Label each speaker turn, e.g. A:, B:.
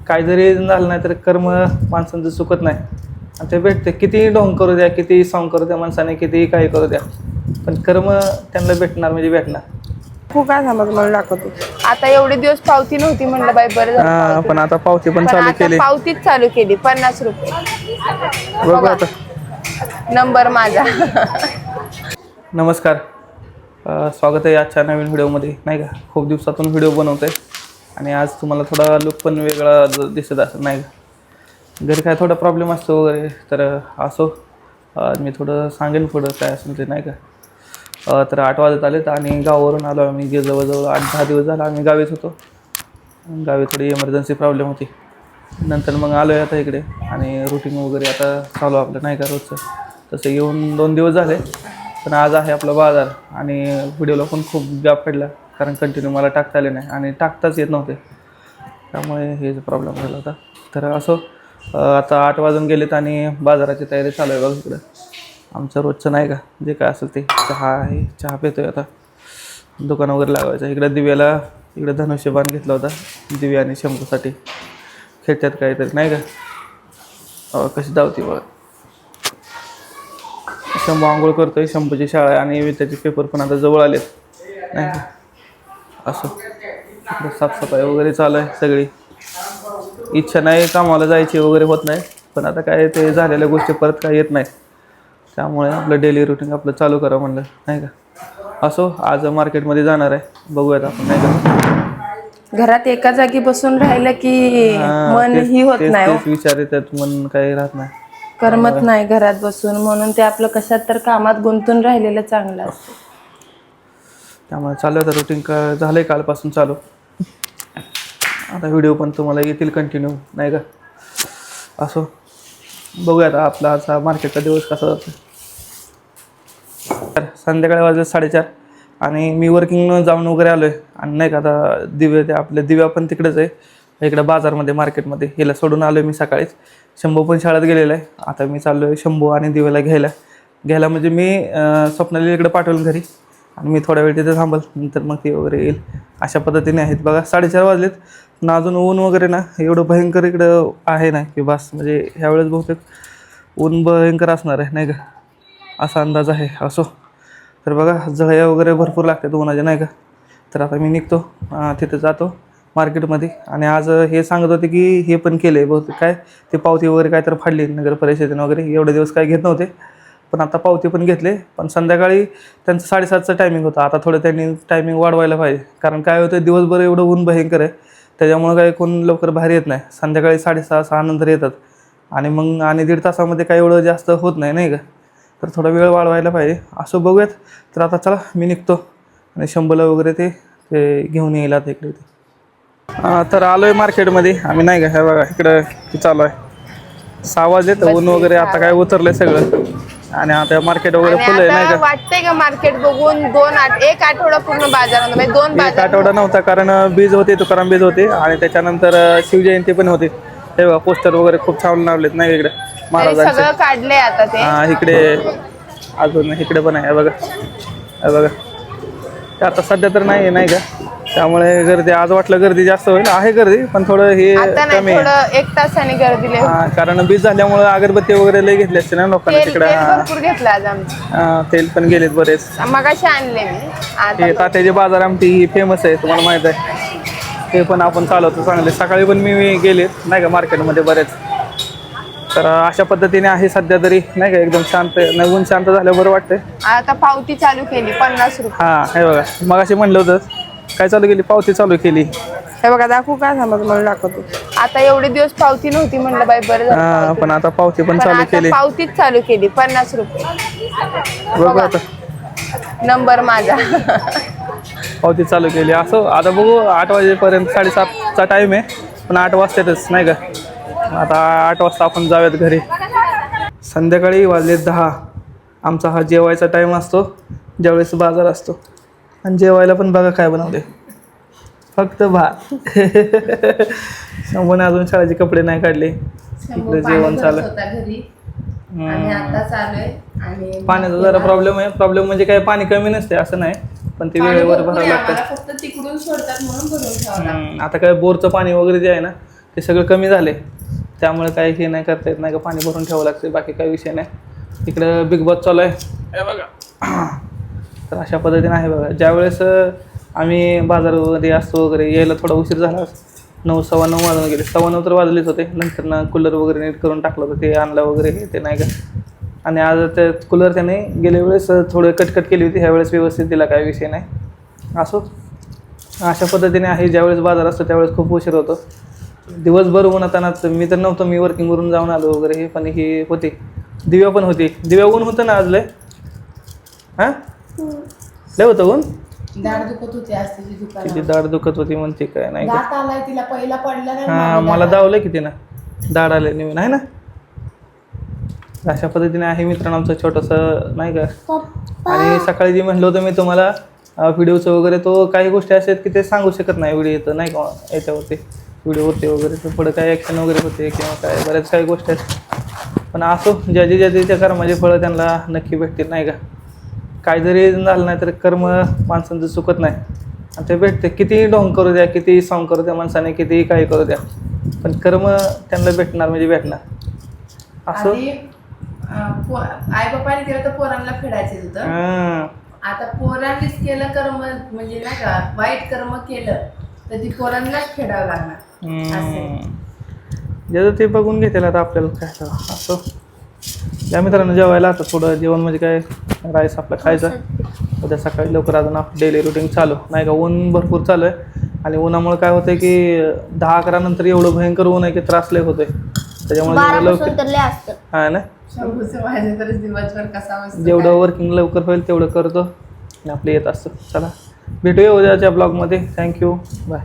A: काय जरी झालं नाही तर कर्म माणसांचं चुकत नाही आणि ते भेटते. किती ढोंग करू द्या, किती सॉंग करू द्या माणसाने, किती काही करू द्या, पण कर्म त्यांना भेटणार म्हणजे भेटणार.
B: खूप काय समज मला दाखवतो. आता एवढे दिवस पावती नव्हती म्हणलं बाई बरं झालं.
A: पण आता पावती पण
B: पण
A: चालू
B: आता
A: केली.
B: पावतीच चालू केली 50 रुपये.
A: बघू आता.
B: नंबर माझा.
A: नमस्कार, स्वागत आहे आजच्या नवीन व्हिडिओमध्ये. नाही का, खूप दिवसातून व्हिडिओ बनवतो आहे आणि आज तुम्हाला थोडा लुक पण वेगळा दिसत असेल. नाही का, घरी काय थोडा प्रॉब्लेम असतो वगैरे, तर असो मी थोडं सांगेन पुढं काय असेल ते. नाही का, तर 8 वाजत आलेत आणि गावावरून आलो आम्ही. जवळजवळ 8-10 दिवस झाला आम्ही गावीच होतो. गावी थोडी इमर्जन्सी प्रॉब्लेम होती. नंतर मग आलो आहे आता इकडे आणि रुटीन वगैरे आता चालू आपलं. नाही का, रोजचं तसं येऊन 2 दिवस झाले, पण आज आहे आपला बाजार. आणि व्हिडिओला पण खूप गॅप पडला कारण कंटिन्यू मला टाकता आले नाही आणि टाकताच येत नव्हते, त्यामुळे हे प्रॉब्लेम झाला होता. तर असो, आता 8 वाजून गेलेत आणि बाजाराची तयारी चालू आहे बघ इकडं. आमचं रोजचं नाही का जे काय असेल ते. चहा आहे, चहा पितो आहे आता. दुकान वगैरे लावायचं. इकडं दिव्याला इकडं धनुष्यबाण घेतला होता दिव्या आणि शंभूसाठी. खेळतात काहीतरी. नाही का, कशी धावती बघा. शंभू आंघोळ करतोय. शंभूची शाळा आहे आणि त्याचे पेपर पण आता जवळ आलेत. नाही का, असं साफसफाई वगैरे चालू आहे सगळी. इच्छा नाही कामाला जायची वगैरे, होत नाही, पण आता काय ते झालेल्या गोष्टी परत काय येत नाहीत, त्यामुळे आपलं डेली रुटीन आपलं चालू करावं म्हणलं. नाही का, असो आज मार्केटमध्ये जाणार आहे, बघूयात आपण. नाही का,
B: घरात एका जागी बसून राहिलं की मन ही होत नाही.
A: तेच विचार येतात, मन काही राहत नाही,
B: करमत नाही घरात बसून. म्हणून ते आपलं कशात तर कामात गुंतून राहिलेलं चांगलं असतं.
A: त्यामुळे चालू आता रुटीन झालंय कालपासून चालू. आता व्हिडिओ पण तुम्हाला येतील कंटिन्यू. नाही का, असो बघूयात आपला आजचा मार्केटचा दिवस कसा जातो. संध्याकाळी वाजले 4:30 आणि मी वर्किंग जाऊन वगैरे आलो आहे. आणि नाही का, आता दिव्या पण तिकडेच आहे इकडं बाजारमध्ये, मार्केटमध्ये. हिला सोडून आलो आहे मी सकाळीच. शंभू पण शाळेत गेलेला आहे. आता मी चाललो आहे शंभू आणि दिव्याला घ्यायला म्हणजे मी स्वप्नाली इकडे पाठवलं घरी आणि मी थोडा वेळ तिथे थांबल, नंतर मग ती वगैरे येईल. अशा पद्धतीने आहेत बघा. 4:30 वाजलेत ना, अजून ऊन वगैरे ना एवढं भयंकर इकडं आहे ना की बस. म्हणजे ह्यावेळेस बहुतेक ऊन भयंकर असणार आहे. नाही का, असा अंदाज आहे. असो, तर बघा जळया वगैरे भरपूर लागतात उन्हाच्या. नाही का, तर आता मी निघतो, तिथं जातो मार्केटमध्ये. आणि आज हे सांगत होते की हे पण केलं आहे बहुतेक, काय ते पावती वगैरे काय तर फाडली नगर परिषदेने वगैरे. एवढे दिवस काय घेत नव्हते, पण आता पावती पण घेतले. पण संध्याकाळी त्यांचं 7:30चं टायमिंग होतं. आता थोडं त्यांनी टायमिंग वाढवायला पाहिजे, कारण काय होतं दिवसभर एवढं ऊन भयंकर आहे, त्याच्यामुळं काही कोण लवकर बाहेर येत नाही. संध्याकाळी 6:30-6 नंतर येतात आणि मग आणि 1.5 तासामध्ये काही एवढं जास्त होत नाही. नाही का, तर थोडा वेळ वाढवायला पाहिजे. असं बघूयात. तर आता चला मी निघतो आणि शंभूला वगैरे ते घेऊन येईल आता इकडे. तर आलो आहे मार्केटमध्ये आम्ही. नाही का, हे बघा इकडं चालू आहे. 6 वाजले तर ऊन वगैरे आता काय उतरलंय सगळं आणि आता मार्केट वगैरे फुल आहे. नाही का,
B: वाटतंय का मार्केट बघून 1 आठवडा पूर्ण बाजारात म्हणजे 2
A: एक आठवडा नव्हता, कारण बीज होते, तुकाराम बीज होते आणि त्याच्यानंतर शिवजयंती पण होती. हे बघा पोस्टर वगैरे खूप छान लावलेत. नाही इकडे महाराजांचे
B: सगळं काढलंय आता ते.
A: इकडे अजून इकडे पण आहे. हे बघा ते आता सध्या तर नाही का, त्यामुळे गर्दी आज वाटलं गर्दी जास्त होईल. आहे गर्दी, पण थोडं हे कमी आहे.
B: 1 तासाने गर्दी लय.
A: कारण बीज झाल्यामुळे अगरबत्ती वगैरे लय घेतले असते ना लोकांना तिकडे.
B: भरपूर घेतलं आज आमचं.
A: तेल पण गेलेत बरेच.
B: मगाशी आणले मी.
A: हे तात्याचे बाजार आमटी ही फेमस आहे, तुम्हाला माहित आहे. ते पण आपण चालवतो चांगले. सकाळी पण मी गेलेत नाही का मार्केटमध्ये बरेच. तर अशा पद्धतीने आहे सध्या तरी. नाही का, एकदम शांत, नवीन शांत झालं बरं वाटतंय.
B: आता पावती चालू केली 50 रुपये.
A: हे बघा मगाशी म्हणलं होतं काय चालू केली, पावती चालू केली.
B: हे बघा दाखवू काय समज मला दाखवतो. आता एवढे दिवस पावती नव्हती म्हणलं बाई बरं झालं.
A: पण आता पावती पण चालू केली.
B: पावतीच चालू केली 50 रुपये.
A: बघू आता.
B: नंबर माझा.
A: पावती चालू केली. असं आता बघू 8 वाजेपर्यंत 7:30चा टाईम आहे, पण 8 वाजतातच. नाही का, आता 8 वाजता आपण जाऊयात घरी. संध्याकाळी वाजले 10. आमचा हा जेवायचा टाईम असतो, ज्यावेळेस बाजार असतो. आणि जेवायला पण बघा काय बनवले, फक्त भात. शंभूने अजून शाळेचे कपडे नाही काढले. इकडे जेवण चालू. पाण्याचा जरा प्रॉब्लेम आहे. प्रॉब्लेम म्हणजे काय, पाणी कमी नसते असं नाही, पण ते वेळेवर भरावं लागतं.
B: फक्त तिकडून सोडतात म्हणून भरून ठेवावं लागतं.
A: आता काय बोरचं पाणी वगैरे जे आहे ना, ते सगळं कमी झाले. त्यामुळे काही हे नाही करता येत नाही का, पाणी भरून ठेवावं लागते, बाकी काही विषय नाही. इकडं बिग बॉस चालू आहे हे बघा. तर अशा पद्धतीने आहे बघा. ज्यावेळेस आम्ही बाजारामध्ये असतो वगैरे, यायला थोडा उशीर झाला, 9 सव्वा 9 वाजून गेले, 9:15 तर वाजलेच होते. नंतर ना कूलर वगैरे नीट करून टाकलं होतं, ते आणलं वगैरे हे ते नाही का. आणि आज ते कूलर त्याने गेल्या वेळेस थोडं कटकट केली होती, ह्या वेळेस व्यवस्थित दिला, काही विषय नाही. असो अशा पद्धतीने आहे. ज्यावेळेस बाजार असतो त्यावेळेस खूप उशीर होतो. दिवसभर उन्हातानाच मी तर नव्हतो, मी वर्किंगवरून जाऊन आलो वगैरे हे, पण ही होती दिव्या पण होती. दिव्या ऊन होतं ना आज लय? हां लय होतं ऊन?
C: दाढ दुखत होती आज तिची दुकान.
A: तिची दाढ दुखत होती म्हणते काय नाही का.
C: दात आलाय तिला पहिला पडला नाही.
A: हां मला दावलं की तिनं, दाढ आले नवीन आहे ना. अशा पद्धतीने आहे मित्रांनो आमचं छोटंसं नाही का. आणि सकाळी जे म्हटलं होतं मी तुम्हाला व्हिडिओचं वगैरे, तो काही गोष्टी अशा आहेत की ते सांगू शकत नाही व्हिडिओ येतं नाही का याच्यावरती, व्हिडिओवरती वगैरे. तर पुढं काय ॲक्शन वगैरे होते किंवा काय बऱ्याच काही गोष्टी आहेत. पण असो, ज्याच्या कर्माचे फळं त्यांना नक्की भेटतील नाही का. काय जरी झालं नाही तर कर्म माणसांचं चुकत नाही आणि ते भेटते. कितीही ढोंग करू द्या, कितीही सॉंग करू द्या माणसाने, कितीही काही करू द्या, पण कर्म त्यांना भेटणार म्हणजे भेटणार. असं
C: आई बापाने केलं तर पोरांना फेडायचं होतं. आता पोरांनीच केलं कर्म, म्हणजे नाही का वाईट कर्म केलं तर ती पोरांनाच फेडावं लागणार.
A: ज्याचं ते बघून घेतील आता आपल्याला काय. असं या मित्रांनो जेवायला आता थोडं जेवण म्हणजे काय, राईस आपलं खायचं. उद्या सकाळी लवकर अजून आपलं डेली रुटीन चालू नाही का. ऊन भरपूर चालू आहे आणि उन्हामुळे काय होतंय की 10-11 नंतर एवढं भयंकर ऊन आहे की त्रास लय होतोय. त्याच्यामुळे लवकर हा ना,
C: माझ्या तरी दिवसभर कसा
A: जेवढं वर्किंग लवकर होईल तेवढं करतो आणि आपलं येत असतं. चला भेटूया उद्याच्या ब्लॉगमध्ये. Thank you, bye.